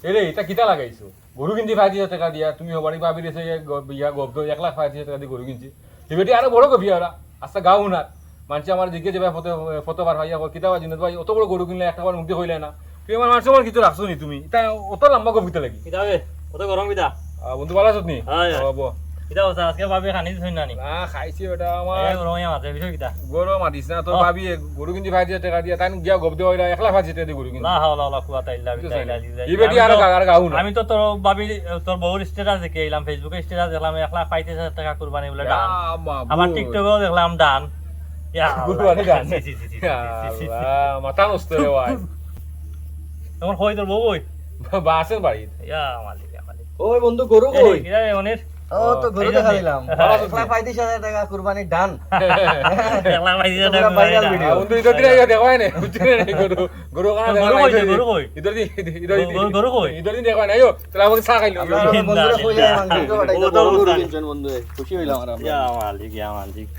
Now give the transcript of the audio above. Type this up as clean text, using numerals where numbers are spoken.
এরে এটা কিতা লাগাইছো গরু কিনছি 5,000 টাকা দিয়া তুমি হবারি ভাবি দিয়েছে বিয়া গব্দ 1,05,000 টাকা দিয়ে গরু কিনছি এবেটি আরো বড় গভি ওরা আচ্ছা গাও উনার মানুষ আমার দিকে যাবে ফটোবার ভাইয়া কিতা জিনিস ভাই অত বড় গরু কিনলে একটা বার মুক্তি হইলে না তুমি আমার মানুষ আমার কিছু রাখছো নি তুমি এটা অত লম্বা গভিতে লাগি কিতাবে কত গরম কিতা বন্ধু ভালো আছো নি বাবা কিতা হচ্ছে আজকে ভাবি খানি দিছই না নি না খাইছি ওটা আমার গরম মাঝে বিষয় কিতা গরু মাতিস না তোর ভাবি গরু কিনছি 5,000 টাকা দিয়া তাই গিয়া গব দেওয়া 1,05,000 টাকা দিয়ে গরু কিনছি না হাওলা কুয়াতা ইল্লা বিতাইলা এই বেটি আর গাও না আমি তো তোর ভাবি তোর বউর স্ট্যাটাস দেখে এলাম ফেসবুকে স্ট্যাটাস দেখলাম 1,35,000 টাকা কুরবানি বলে ডান আবার টিকটকেও দেখলাম ডান কুরবানি ডান মাথা নষ্ট রে ভাই তখন কই তোর বউ কই বাসের বাড়ি ইয়া মালিক মালিক ওই বন্ধু গরু কই কিরা অনির ও তো গরু দেখা দিলাম 1,35,000 টাকা কুরবানি ডান 1,35,000 টাকা ভাইরাল ভিডিও বন্ধু ইদর দিন আইয়া দেখায় না বুঝছিস না গরু কানা গরু কই গরু কই ইদর দিন গরু কই ইদর দিন দেখায় না আইও তাহলে আমাকে চা খাইলো বন্ধুরা কইলে মাংস তো বাটাই গরু কিনছেন বন্ধু খুশি হইলাম আমরা ইয়া মালিক